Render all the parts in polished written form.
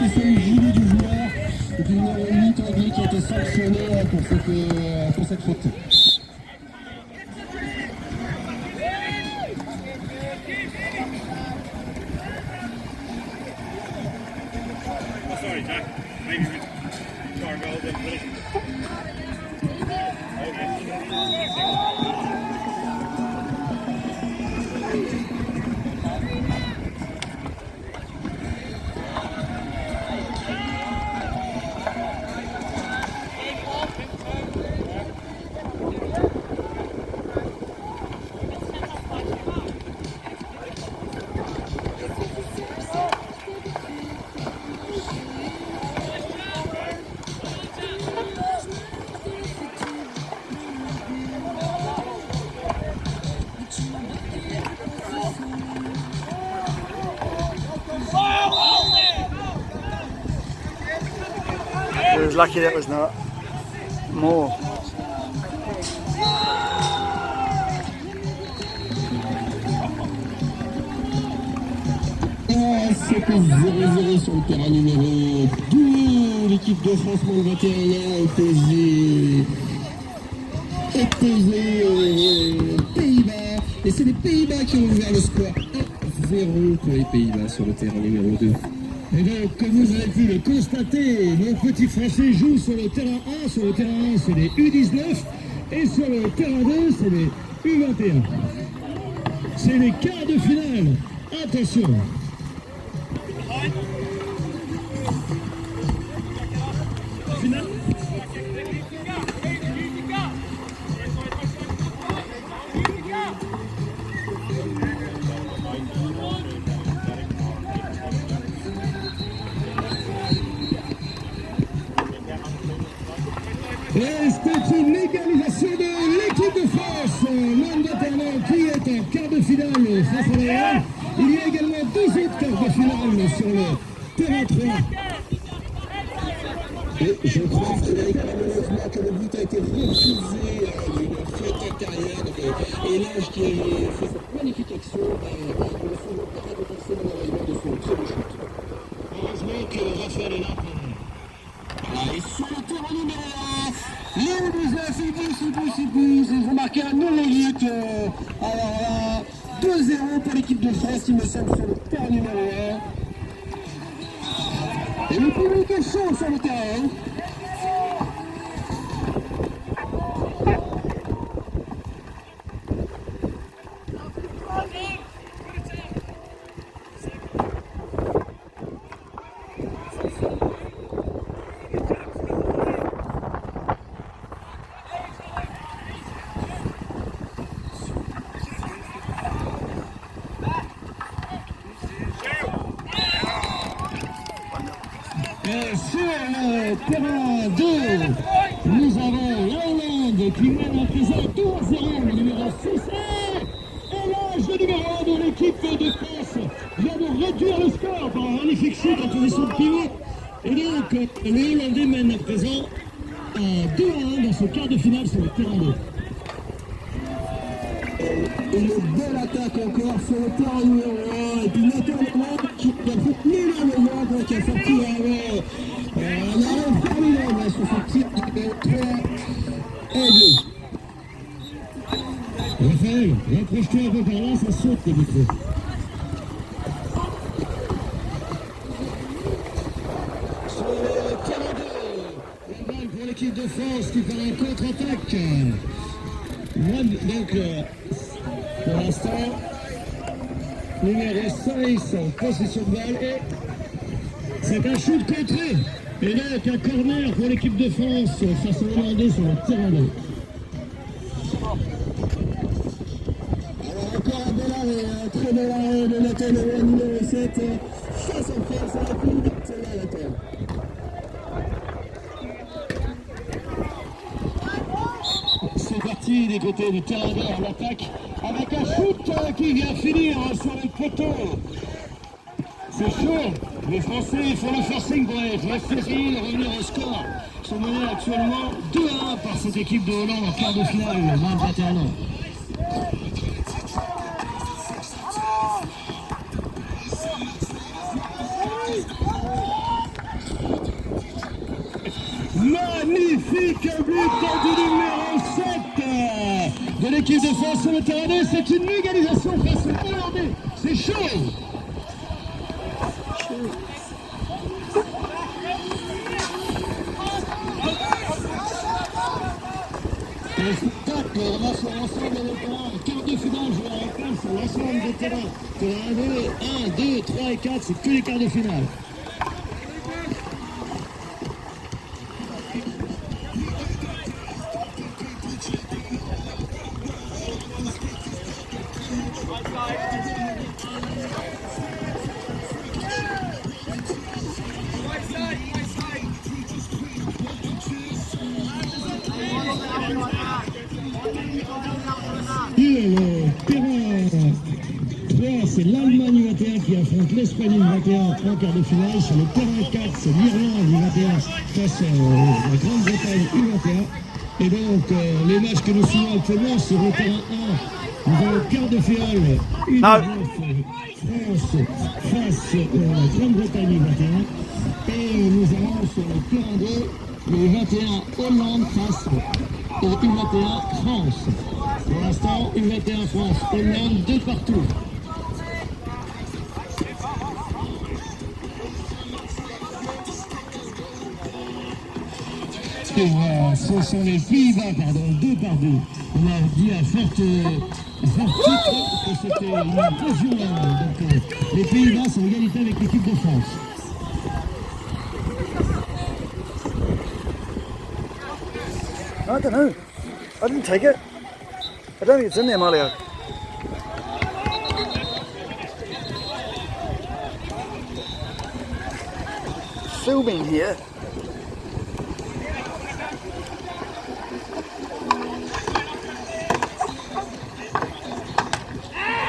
spécial gilet du joueur. Et puis le numéro 8, Anglais, qui a été sanctionné pour cette faute. Sorry, Jack. Maybe Carvel didn't put it. It was lucky that was not more. C'était 0-0 sur le terrain numéro 2. L'équipe de France moins de 21 ans est pesée aux Pays-Bas. Et c'est les Pays-Bas qui ont ouvert le score. 1-0 pour les Pays-Bas sur le terrain numéro 2. Et donc, comme vous avez pu le constater, nos petits Français jouent sur le terrain 1. Sur le terrain 1, c'est les U19. Et sur le terrain 2, c'est les U21. C'est les quarts de finale. Attention. Finale. Et c'est une égalisation de l'équipe de France, l'homme d'Internet qui est en quart de finale face à Real. Il y a également deux autres quarts de finale sur le terrain 3. Et je crois, Frédéric, malheureusement, que le but a été refusé d'une faute intérieure. Et l'âge qui a fait cette magnifique action, ne faut pas récompenser malheureusement de son très beau shoot. Heureusement que Raphaël est là pour. Et sur le terrain numéro 1, les U19, ils ont marqué un nouveau but. Alors là, 2-0 pour l'équipe de France, il me semble, sur le terrain numéro 1. Et le public est chaud sur le terrain. Et sur le terrain 2, nous avons la Hollande qui mène à présent 2-0, le numéro 6. Et l'âge de numéro 1 de l'équipe de France vient de réduire le score par un magnifique shoot en position de pivot. Et donc, les Hollandais mènent à présent 2-1 dans ce quart de finale sur le terrain 2. Une belle attaque encore sur le terrain numéro 1. Et puis Nathan Lemond qui a fait énormément, qui a sorti un arrêt formidable sur ce tir numéro 3. Aigle. Raphaël, rapproche-toi un peu par là, ça saute le micro. Sur le terrain 2, la balle pour l'équipe de France qui fait un contre-attaque. Donc, pour l'instant, numéro 6 en possession de balle et c'est un shoot contré. Et donc un corner pour l'équipe de France face aux Hollandais sur le terrain 2. Alors encore un bel arrêt, un très bel arrêt de Nathan Lemond, numéro 7. Face en face, à la plus vite, celle-là, Nathan. C'est parti des côtés du terrain 2 en attaque avec un shoot qui vient finir sur le poteau. C'est chaud, les Français font le forcing pour essayer de revenir au score. Ils sont menés actuellement 2-1 par cette équipe de Hollande en quart de finale, moins de 21 ans. magnifique but du numéro 7 de l'équipe de France sur le terrain 2. C'est une égalisation face aux Hollandais. C'est chaud. Le spectacle, on sur l'ensemble des terrains. Quart de finale, je le rappelle, sur l'ensemble des terrains. Terrain 2, 1, 2, 3 et 4, c'est que les quarts de finale. C'est l'Allemagne 21 qui affronte l'Espagne 21 en quart de finale. Sur le terrain 4, c'est l'Irlande 21 face à la Grande-Bretagne U21. Et donc, les matchs que nous suivons actuellement sur le terrain 1, nous avons le quart de finale France face à la Grande-Bretagne U21. Et nous avons sur le terrain 2, le 21 Hollande face au U21 France. Pour l'instant, U21 France, Hollande 2 partout. Ce sont les Pays-Bas, pardon, 2 par 2. On a dit à fort titre que c'était une invasion. Donc les Pays-Bas sont en égalité avec l'équipe de France. I don't know. I didn't take it. I don't think it's in there, Mario. Filming here.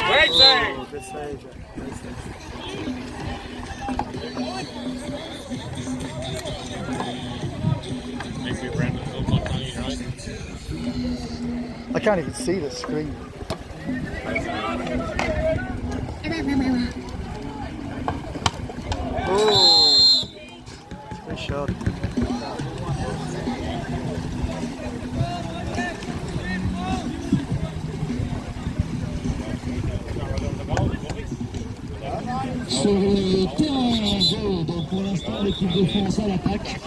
Great save! Oh, good save, Jack. Good save. I can't even see the screen. Oh, good shot. Sur le terrain 2, donc pour l'instant l'équipe de France à l'attaque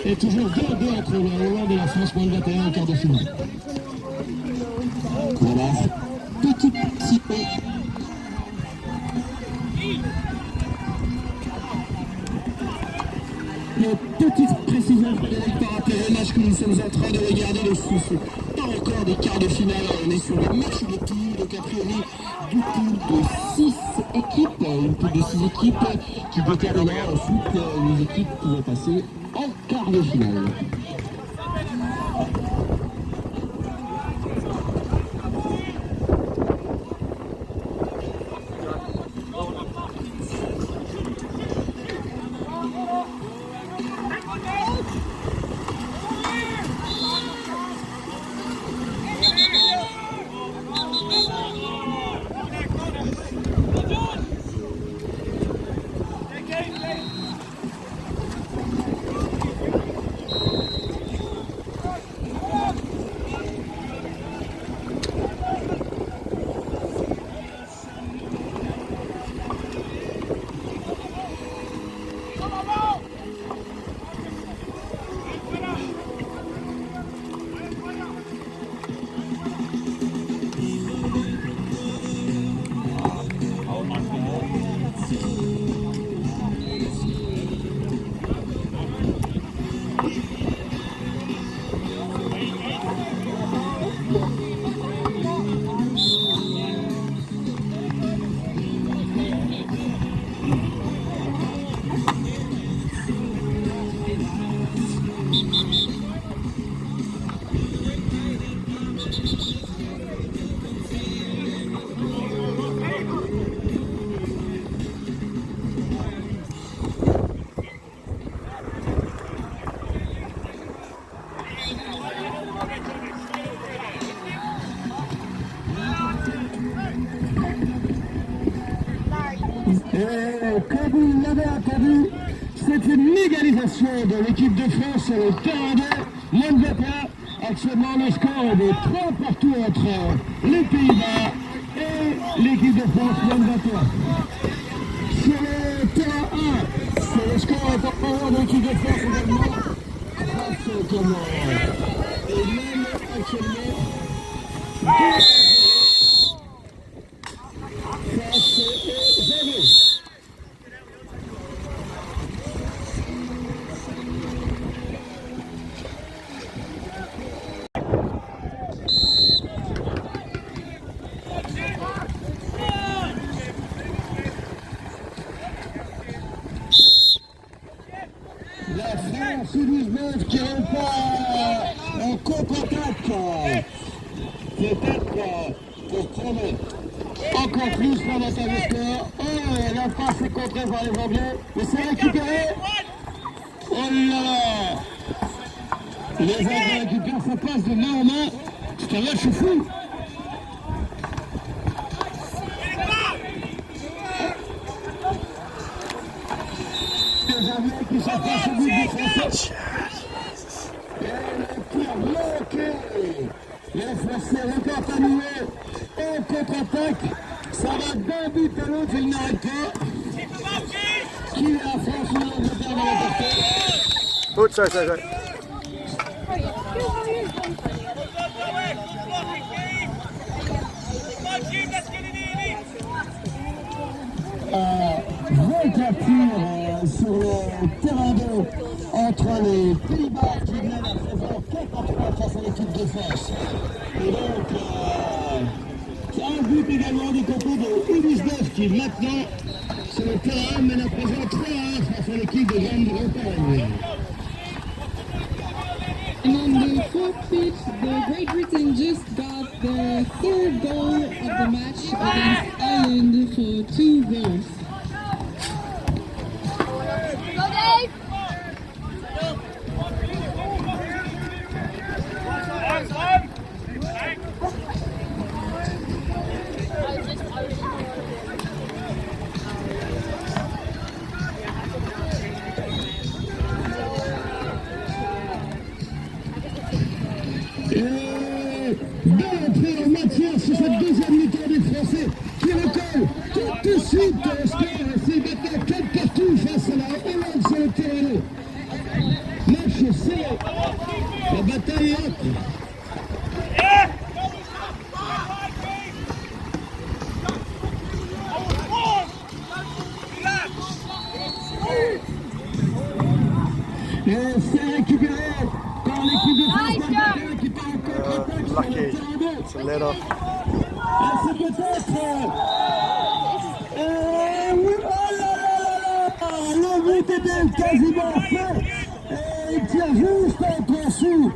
est toujours 2-2 entre la Hollande et la France, moins de 21 en quart de finale. Voilà, petite cité. Une petite précision par rapport au match que nous sommes en train de regarder, le foot. Pas encore des quarts de finale, on est sur le match de poule, donc a priori du pool de 6 équipes, une poule de 6 équipes qui peut terminer ensuite les équipes qui vont passer en quart de finale. Et comme vous l'avez entendu, c'est une égalisation de l'équipe de France sur le terrain 2. moins de 21. Actuellement, le score est de 3 partout entre les Pays-Bas et l'équipe de France, moins de 21. Sur le terrain 1, c'est le score est en faveur de l'équipe de France également. Face au Cameroun. Et même actuellement, 2-0 face au Zéro. La France U19 qui repart en contre-attaque. Peut-être pour prendre encore plus l'avantage de score. Oh, la passe est contrée par les Anglais. Mais c'est récupéré. Oh là là. Les Anglais récupèrent sa passe de main en main. C'est un match fou. Les Anglais qui sont face au but du Français. Et le tir bloqué. Les Français repartent à nouveau en contre-attaque. Ça va d'un but à l'autre, il n'arrête pas. Qui est la France ou l'Angleterre va l'emporter? Oh, sorry. Vainqueur sur le terrain d'eau entre les Pays-Bas qui viennent à présent 4-3 face à l'équipe de France. Et donc, un but également du côté de U19 qui maintenant sur le terrain mène à présent 3-1 face à l'équipe de Grande-Bretagne. And on the fourth pitch, the Great Britain just got the third goal of the match against Ireland for 2 goals. Go, Dave! Belle entrée en matière sur cette deuxième mi-temps des Français qui recolle tout de suite au score et s'est battu à 4 partout face à la Hollande sur le terrain. Match serré. La bataille est âpre. Et c'est récupéré par l'équipe de France d'Angleterre qui part en contre-attaque sur le Lucky. terrain d'eau. It's a let off. Et c'est peut-être... oui, oh là là, le but était quasiment fait. Et il tire juste en dessous.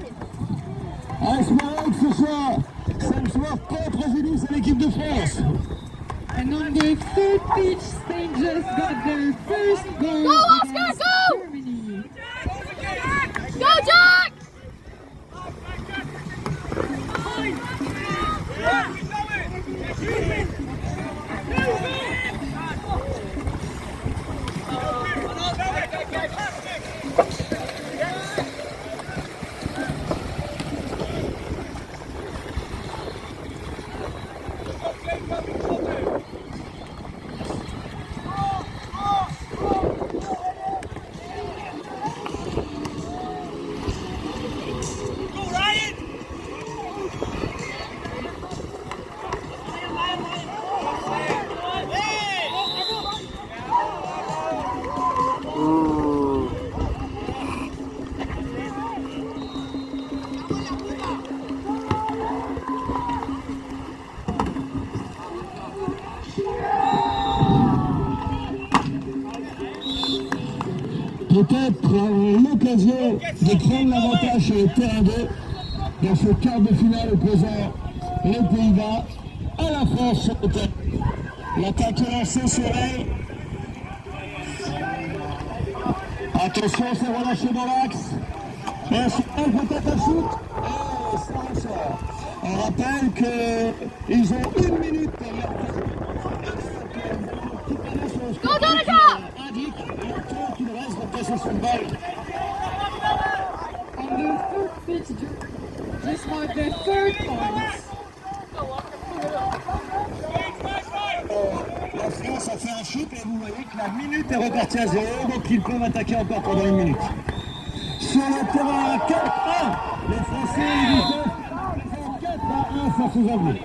Espérons que ce soit ce soir pas préjudice à l'équipe de France. And on the third pitch, Spain just got their first goal Go, Oscar, against go! Germany. Go, Jack! Peut-être l'occasion de prendre l'avantage sur le terrain 2 dans ce quart de finale opposant les Pays-Bas à la France sur le terrain. L'attaque est lancée sur elle. Attention, c'est relâché dans l'axe. Et c'est peut-être un shoot. Et ça ressort. On rappelle qu'ils ont 1 minute pour leur Go, Donica! indique le temps qu'il reste de possession de balle. the third pitch just marked the third point. La France a fait un shoot et vous voyez que la minute est repartie à 0, donc ils peuvent attaquer encore pendant une minute. Sur le terrain 4-1, les Français font 4-1 face aux Anglais.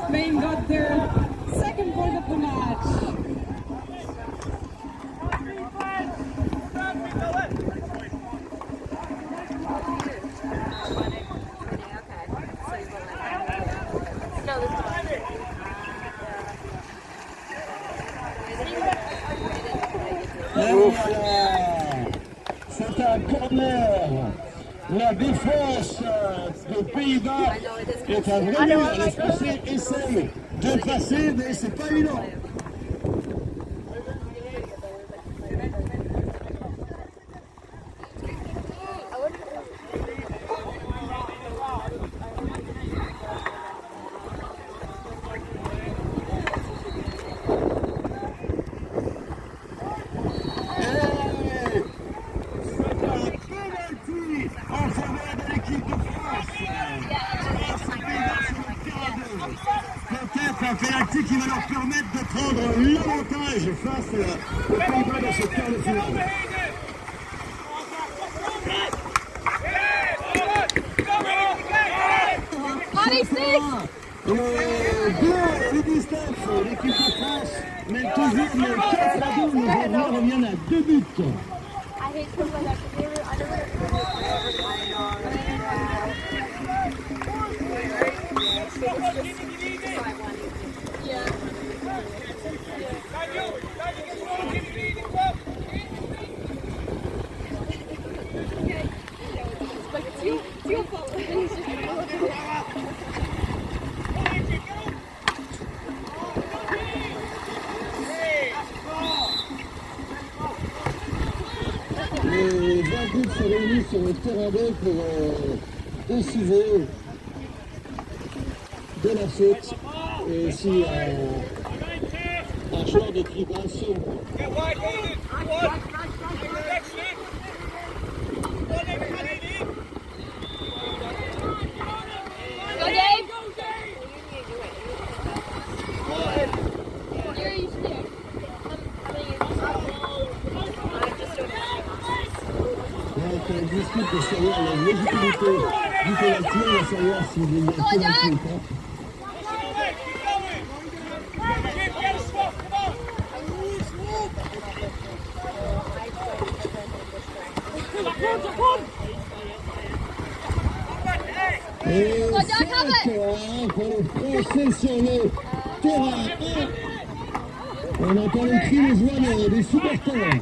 Spain got their second point of the match. C'est un corner. La défense des Pays-Bas est un vrai mur. Les Français essayent de passer, mais c'est pas évident. Un pénalty qui va leur permettre de prendre l'avantage face aux Pays-Bas dans ce quart de finale. Les distances, l'équipe de France mène toujours le 4-2, les Anglais reviennent à 2 buts. Les 20 groupes se réunissent sur le terrain d'eau pour décider de la faute et aussi un joueur de tribun sur Go, Dave! You're used to it. Donc on discute de savoir la légitimité du pénalty, on va savoir s'il y a un pénalty ou pas. Et 5-1 pour les Français sur le terrain 1. On entend les cris de joie des supporters.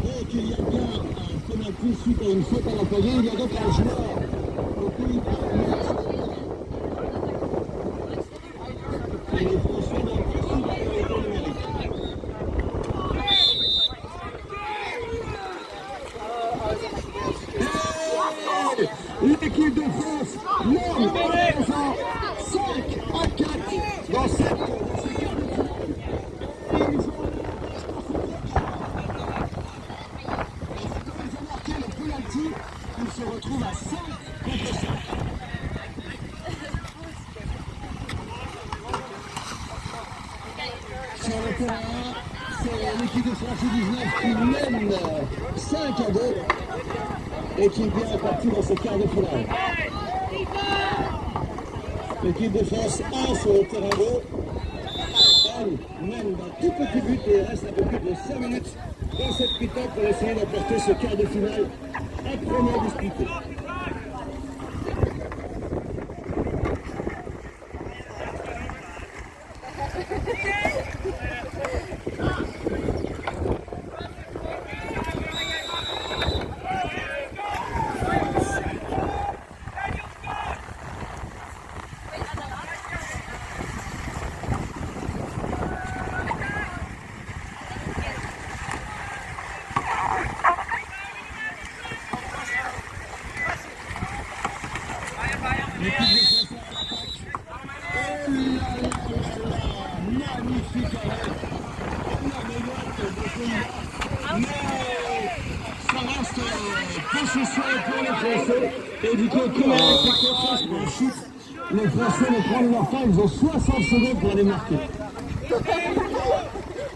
Donc il y a bien un pénalty suite à une faute à l'employé, il y a donc un joueur au Pays-Bas. Et les Français n'ont pas supériorité numérique. L'équipe de France mène à présent 5-4 dans cette quart de finale. Ils ont marqué le penalty, ils se retrouvent à 5 contre 5. Sur le terrain, c'est l'équipe de France U19 qui mène 5-2. Et qui est bien parti dans ce quart de finale. L'équipe de France 1 sur le terrain d'eau. Elle mène d'un tout petit but et il reste un peu plus de 5 minutes dans cette mi-temps pour essayer d'emporter ce quart de finale âprement disputé. Magnifique arrêt. Mais ça reste possession pour les Français. Et du coup, comme on chute, les Français vont prendre leur temps. Ils ont 60 secondes pour aller marquer.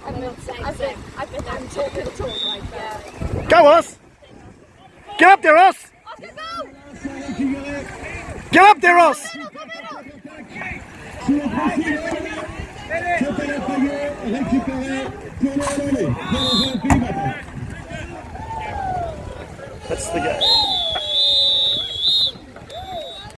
I bet I'm talking like that. Go, Ross! Get up there, Ross! Oscar, go! Get up there, Ross! Sur le profil, c'est à la taillée, récupéré pour le relais. Dans le pays. That's the guy.